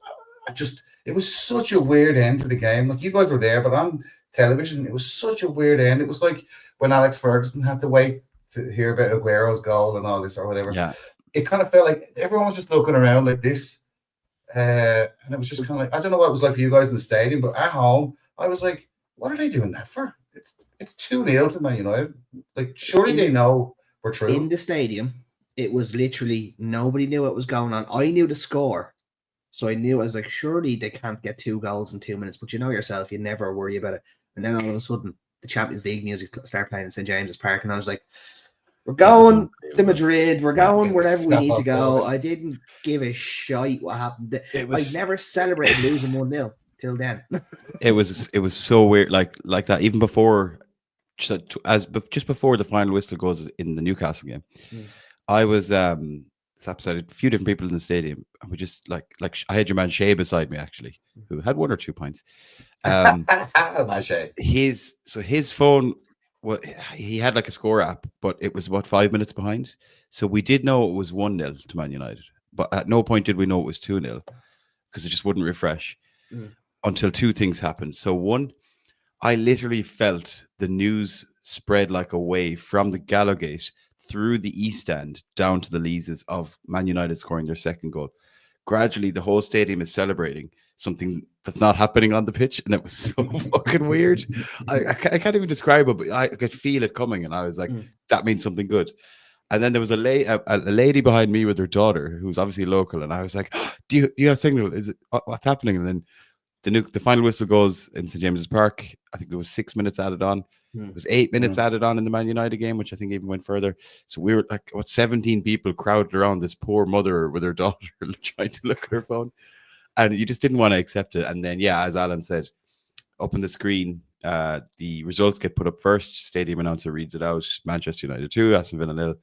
It was such a weird end to the game. Like, you guys were there, but on television, it was such a weird end. It was like when Alex Ferguson had to wait to hear about Aguero's goal and all this or whatever. Yeah. It kind of felt like everyone was just looking around like this. And it was just kind of like, I don't know what it was like for you guys in the stadium, but at home, I was like, what are they doing that for? It's 2-0 to Man United. Like, surely they know we're true. In the stadium, it was literally, nobody knew what was going on. I knew the score. So I knew, I was like, surely they can't get 2 goals in 2 minutes. But you know yourself, you never worry about it. And then all of a sudden, the Champions League music started playing in St. James's Park. And I was like, we're going to Madrid. We're going wherever we need to go. I didn't give a shite what happened. I never celebrated losing 1-0 till then. It was so weird, like that. Even before, just before the final whistle goes in the Newcastle game. I was I had a few different people in the stadium, and we just like I had your man Shay beside me actually, who had 1 or 2 pints. My Shay. His phone, well, he had like a score app, but it was about 5 minutes behind. So we did know it was 1-0 to Man United, but at no point did we know it was 2-0 because it just wouldn't refresh until 2 things happened. So one, I literally felt the news spread like a wave from the Gallowgate through the East End down to the Leases of Man United scoring their second goal. Gradually, the whole stadium is celebrating something that's not happening on the pitch, and it was so fucking weird. I can't even describe it, but I could feel it coming, and I was like, that means something good. And then there was a lady behind me with her daughter, who was obviously local, and I was like, do you have signal? Is it what's happening? And then the final whistle goes in St. James's Park. I think there was 6 minutes added on. It was 8 minutes added on in the Man United game, which I think even went further. So we were like, 17 people crowded around this poor mother with her daughter trying to look at her phone. And you just didn't want to accept it. And then, yeah, as Alan said, up on the screen, the results get put up first. Stadium announcer reads it out. Manchester United 2, Aston Villa 0.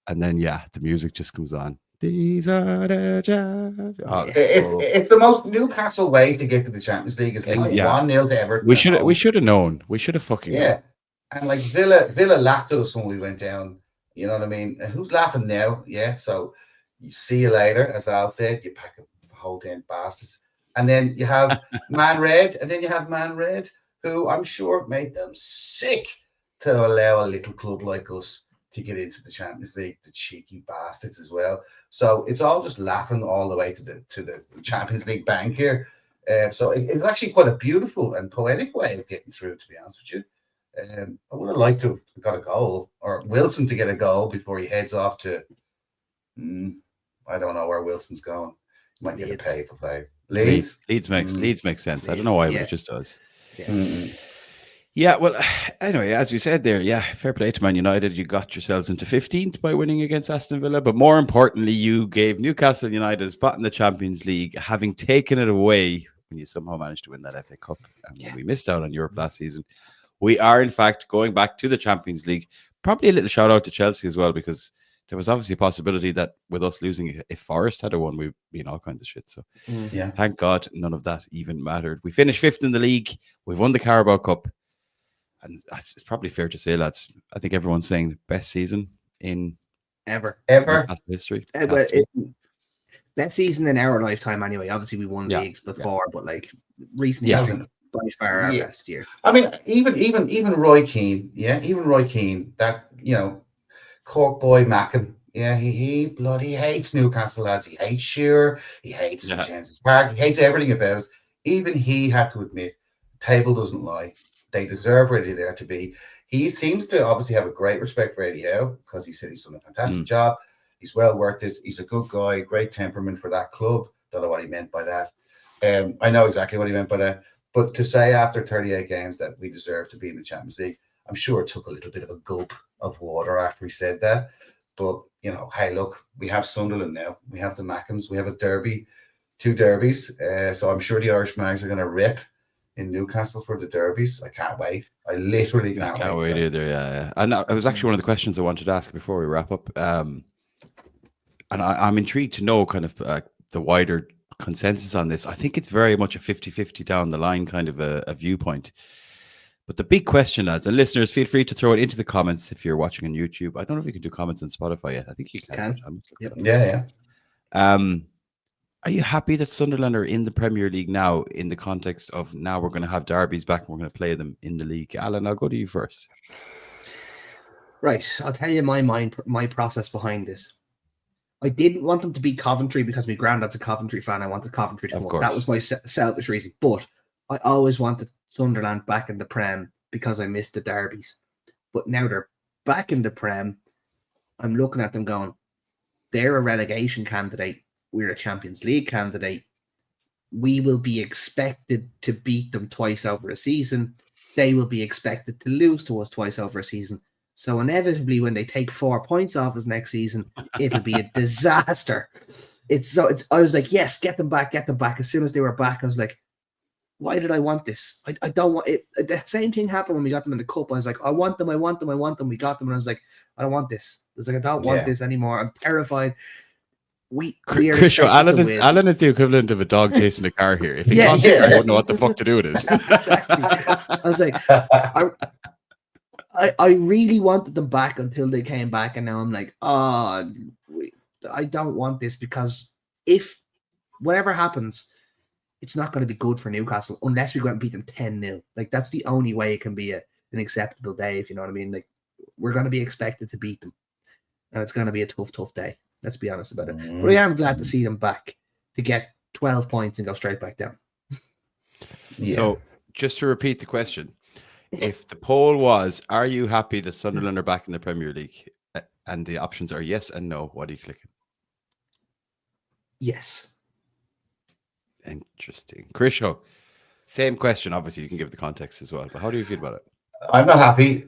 And then, yeah, the music just comes on. These are the champions. Oh, it's the most Newcastle way to get to the Champions League. It's like 1-0 to Everton. We should have known. We should have fucking known. And like Villa laughed at us when we went down. You know what I mean? And who's laughing now? Yeah. So you see you later, as Al said. You pack up the whole damn bastards. And then you have Man Red, who I'm sure made them sick to allow a little club like us to get into the Champions League, the cheeky bastards as well. So it's all just laughing all the way to the Champions League bank here. So it's actually quite a beautiful and poetic way of getting through, to be honest with you. I would have liked to have got a goal, or Wilson to get a goal before he heads off to, I don't know where Wilson's going. He might get to pay for play. Leeds makes sense. I don't know why, but it just does. Yeah. Yeah, well, anyway, as you said there, fair play to Man United. You got yourselves into 15th by winning against Aston Villa, but more importantly, you gave Newcastle United a spot in the Champions League, having taken it away when you somehow managed to win that FA Cup, and we missed out on Europe last season. We are, in fact, going back to the Champions League. Probably a little shout out to Chelsea as well, because there was obviously a possibility that with us losing, if Forest had won, we'd be in all kinds of shit. So thank God none of that even mattered. We finished 5th in the league. We've won the Carabao Cup. And it's probably fair to say, lads, I think everyone's saying best season in ever history. Best season in our lifetime, anyway. Obviously, we won leagues before, but like recent history, by far our best year. I mean, even Roy Keane, that Cork boy Mackin, he bloody hates Newcastle, lads. He hates Shearer, he hates St. James's Park, he hates everything about us. Even he had to admit, table doesn't lie. They deserve where they're there to be. He seems to obviously have a great respect for Eddie Howe, because he said he's done a fantastic job. He's well worth it. He's a good guy, great temperament for that club. Don't know what he meant by that. I know exactly what he meant by that. But to say after 38 games that we deserve to be in the Champions League, I'm sure it took a little bit of a gulp of water after he said that. But, hey, look, we have Sunderland now. We have the Mackhams. We have a derby, 2 derbies. So I'm sure the Irish Mags are going to rip in Newcastle for the derbies. I can't wait. I literally can't wait either. Yeah. And it was actually one of the questions I wanted to ask before we wrap up. And I'm intrigued to know kind of the wider consensus on this. I think it's very much a 50-50 down the line kind of a viewpoint. But the big question, lads, and listeners, feel free to throw it into the comments if you're watching on YouTube. I don't know if you can do comments on Spotify yet. I think you can. Are you happy that Sunderland are in the Premier League now, in the context of now we're going to have derbies back and we're going to play them in the league? Alan, I'll go to you first. Right. I'll tell you my process behind this. I didn't want them to beat Coventry because my granddad's a Coventry fan. I wanted Coventry to come up. That was my selfish reason. But I always wanted Sunderland back in the Prem because I missed the derbies. But now they're back in the Prem. I'm looking at them going, they're a relegation candidate. We're a Champions League candidate. We will be expected to beat them twice over a season. They will be expected to lose to us twice over a season. So inevitably, when they take 4 points off us next season, it'll be a disaster. I was like, yes, get them back. As soon as they were back, I was like, why did I want this? I don't want it. The same thing happened when we got them in the cup. I was like, I want them. We got them. And I was like, I don't want this. It's like, I don't want this anymore. I'm terrified. We are Chris, Alan expected to win. Alan is the equivalent of a dog chasing a car here. If he Yeah, lost it, I wouldn't know what the fuck to do with it. Exactly. I was like, I really wanted them back until they came back, and now I'm like, I don't want this, because if whatever happens, it's not going to be good for Newcastle unless we go out and beat them 10-0. Like, that's the only way it can be an acceptable day, if you know what I mean. Like, we're going to be expected to beat them, and it's going to be a tough day. Let's be honest about it. But I am glad to see them back to get 12 points and go straight back down. So, just to repeat the question, if the poll was, are you happy that Sunderland are back in the Premier League? And the options are yes and no. What are you clicking? Yes. Interesting. Krisho, same question. Obviously, you can give the context as well. But how do you feel about it? I'm not happy.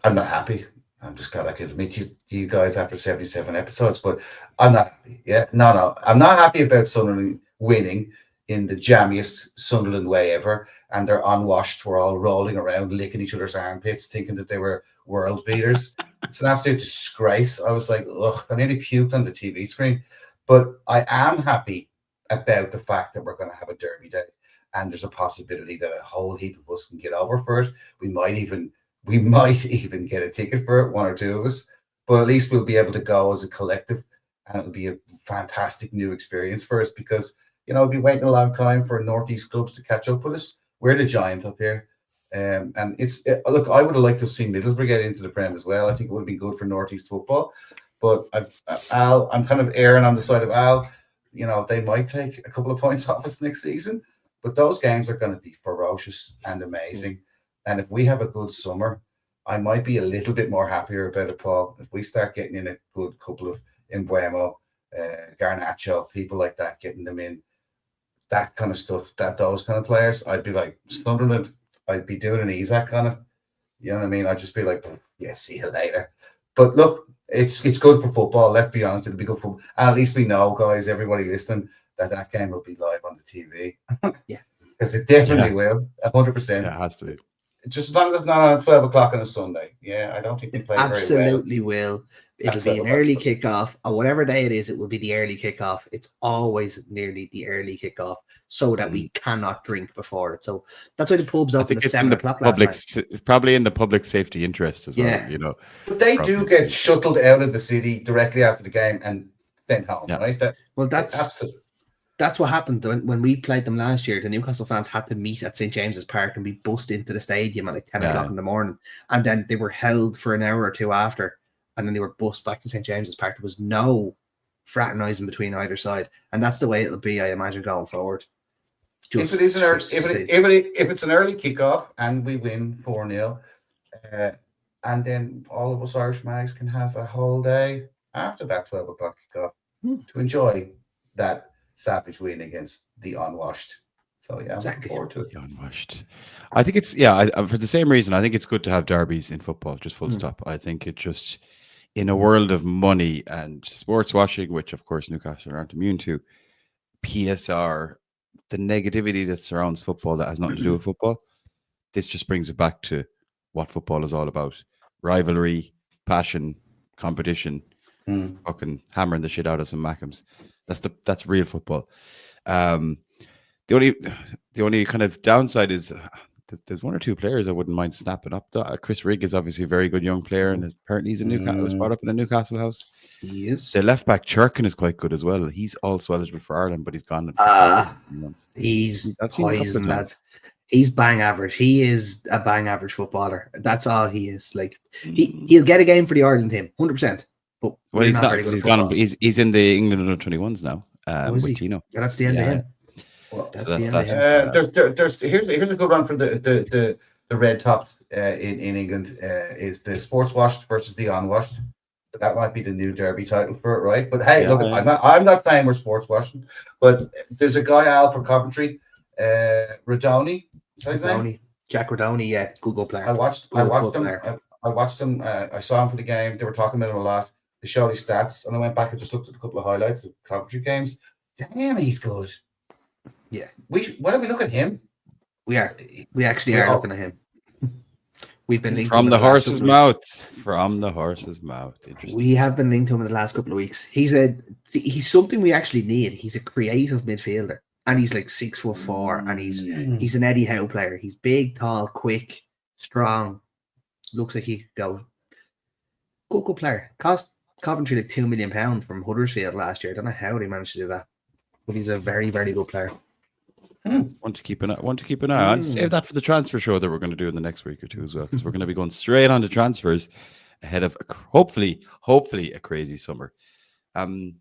I'm not happy. I'm just glad I could admit to you guys after 77 episodes, but I'm not happy. Yeah, no. I'm not happy about Sunderland winning in the jammiest Sunderland way ever. And they're unwashed. We're all rolling around, licking each other's armpits, thinking that they were world beaters. It's an absolute disgrace. I was like, ugh, I nearly puked on the TV screen. But I am happy about the fact that we're going to have a derby day, and there's a possibility that a whole heap of us can get over for it. We might even get a ticket for it, one or two of us, but at least we'll be able to go as a collective, and it'll be a fantastic new experience for us, because we've been waiting a long time for Northeast clubs to catch up with us. We're the giant up here, and look, I would have liked to have seen Middlesbrough get into the Prem as well. I think it would have been good for Northeast football, but I'm kind of erring on the side of Al. They might take a couple of points off us next season, but those games are going to be ferocious and amazing. And if we have a good summer, I might be a little bit more happier about it, Paul. If we start getting in a good couple of Mbuemo, Garnacho, people like that, getting them in, that kind of stuff, those kind of players, I'd be like, Sunderland, I'd be doing an Isaac on it. You know what I mean? I'd just be like, yeah, see you later. But look, it's good for football. Let's be honest, it'll be good for. At least we know, guys, everybody listening, that game will be live on the TV. Yeah, because it definitely will, 100%. Yeah, it has to be. Just as long as it's not on 12 o'clock on a Sunday. Yeah, I don't think they play absolutely very well. will. It'll be an early kickoff, or whatever day it is. It will be the early kickoff. It's always nearly the early kickoff, so that we cannot drink before it. So that's why the pubs open at 7 o'clock last night. It's probably in the public safety interest as well. But they do get shuttled out of the city directly after the game and sent home, right? That's what happened when we played them last year. The Newcastle fans had to meet at St. James's Park and be bussed into the stadium at like 10 o'clock in the morning. And then they were held for an hour or two after. And then they were bussed back to St. James's Park. There was no fraternising between either side. And that's the way it'll be, I imagine, going forward. If it's an early kickoff and we win 4-0, and then all of us Irish Mags can have a whole day after that 12 o'clock kickoff to enjoy that savage win against the unwashed. So yeah, exactly. I'm looking forward to it. The unwashed. I think it's for the same reason. I think it's good to have derbies in football. Just full stop. I think it just, in a world of money and sports washing, which of course Newcastle aren't immune to, PSR, the negativity that surrounds football that has nothing to do with football. This just brings it back to what football is all about: rivalry, passion, competition, fucking hammering the shit out of some Mackhams. That's real football. The only kind of downside is there's one or two players I wouldn't mind snapping up. Chris Rigg is obviously a very good young player, and apparently he's was brought up in a Newcastle house. He is. The left back Churkin is quite good as well. He's also eligible for Ireland, but he's gone. He's poison, lads. He's bang average. He is a bang average footballer. That's all he is. Like he'll get a game for the Ireland team, 100%. But he's not. He's gone. He's in the England under 21s now. With Tino. Yeah, that's the end of him. Well, here's a good one for the red tops in England. Is the sports washed versus the unwashed. So that might be the new derby title for it, right? But hey, look, I'm not saying we're sports washing, but there's a guy out for Coventry, Rodoni. Is that his name? Jack Rodoni, yeah, Google player. I watched him. I saw him for the game. They were talking about him a lot. They showed his stats, and I went back and just looked at a couple of highlights of Coventry games. Damn, he's good. Yeah. Why don't we look at him? We actually We are are. looking at him. We've been linked From to the him in last horse's couple of weeks. mouth. From the horse's mouth. Interesting. We have been linked to him in the last couple of weeks. He's something we actually need. He's a creative midfielder, and he's like 6'4", and he's an Eddie Howe player. He's big, tall, quick, strong. Looks like he could go. Good player. Cost Coventry like £2 million from Huddersfield last year. I don't know how they managed to do that, but he's a very, very good player. Want to keep an eye on. Save that for the transfer show that we're going to do in the next week or two as well, because we're going to be going straight on to transfers ahead of hopefully a crazy summer. The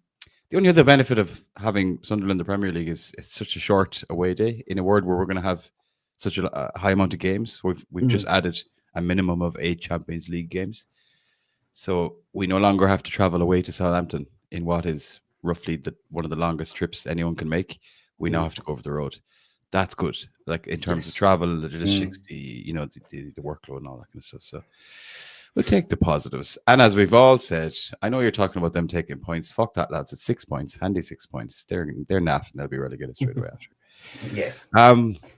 only other benefit of having Sunderland in the Premier League is it's such a short away day. In a world where we're going to have such a high amount of games, we've just added a minimum of 8 Champions League games, so we no longer have to travel away to Southampton in what is roughly one of the longest trips anyone can make. We now have to go over the road. That's good. Like in terms of travel, logistics, the workload and all that kind of stuff. So we'll take the positives. And as we've all said, I know you're talking about them taking points. Fuck that, lads. It's 6 points. Handy 6 points. They're naff and they'll be relegated straight away after. Yes.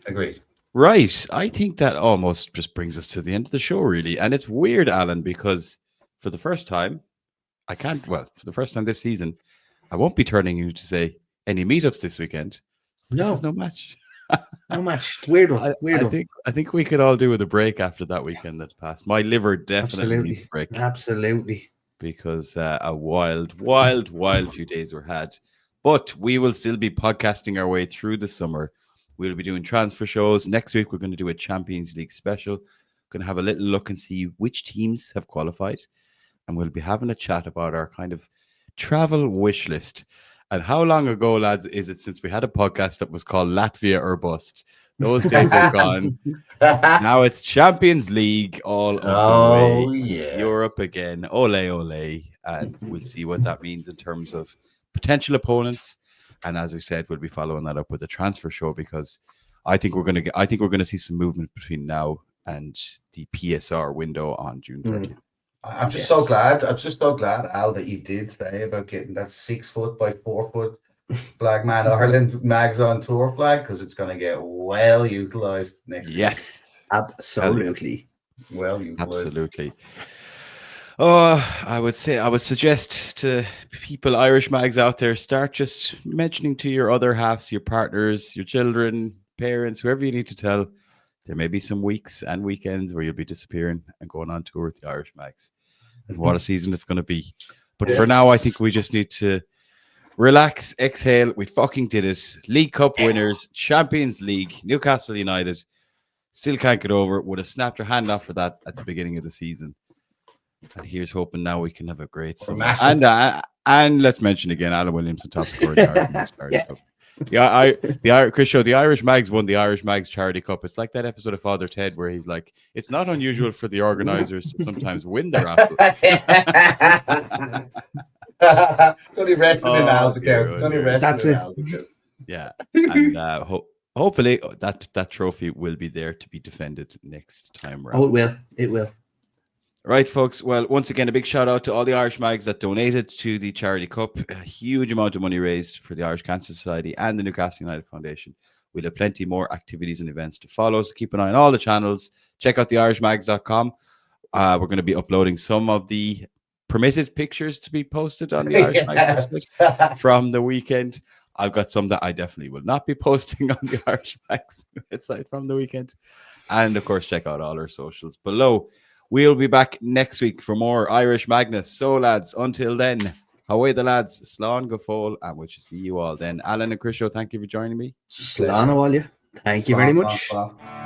Agreed. Right. I think that almost just brings us to the end of the show, really. And it's weird, Alan, because for the first time this season, I won't be turning you to say any meetups this weekend. No. This is no match. No match. It's weird. I think we could all do with a break after that weekend that passed. My liver definitely needs a break. Absolutely. Because a wild few days were had. But we will still be podcasting our way through the summer. We'll be doing transfer shows. Next week, we're going to do a Champions League special. Going to have a little look and see which teams have qualified. And we'll be having a chat about our kind of travel wish list. And how long ago, lads, is it since we had a podcast that was called Latvia or Bust? Those days are gone. Now it's Champions League all of the way. Yeah. Europe again. Ole, ole. And we'll see what that means in terms of potential opponents. And as we said, we'll be following that up with a transfer show, because I think we're going to see some movement between now and the PSR window on June 30th. I'm just so glad, Al, that you did say about getting that 6 foot by 4 foot Flagman Ireland Mags on tour flag, because it's going to get well utilized next year. Yes, absolutely. Well utilized. Absolutely. Oh, I would suggest to people, Irish Mags out there, start just mentioning to your other halves, your partners, your children, parents, whoever you need to tell. There may be some weeks and weekends where you'll be disappearing and going on tour with the Irish Mags. And what a season it's going to be. But for now, I think we just need to relax, exhale. We fucking did it. League Cup winners, Champions League, Newcastle United. Still can't get over it. Would have snapped your hand off for that at the beginning of the season. And here's hoping now we can have a great summer. And let's mention again, Alan Williamson, top scorer in the Irish Mags Charity Cup. The Irish Mags won the Irish Mags Charity Cup. It's like that episode of Father Ted where he's like, it's not unusual for the organizers to sometimes win their raffle. It's only resting in Al's account. It's only resting in Al's account. Yeah. And hopefully that trophy will be there to be defended next time around. Oh, it will. Right, folks. Well, once again, a big shout out to all the Irish Mags that donated to the Charity Cup. A huge amount of money raised for the Irish Cancer Society and the Newcastle United Foundation. We'll have plenty more activities and events to follow, so keep an eye on all the channels. Check out theirishmags.com. We're going to be uploading some of the permitted pictures to be posted on the Irish Mags website from the weekend. I've got some that I definitely will not be posting on the Irish Mags website from the weekend. And, of course, check out all our socials below. We'll be back next week for more Irish Magnus. So, lads, until then, away the lads, Slán go fóill, and we shall see you all then. Alan and Chriso, thank you for joining me. Slán all you. Thank you very much. Slán.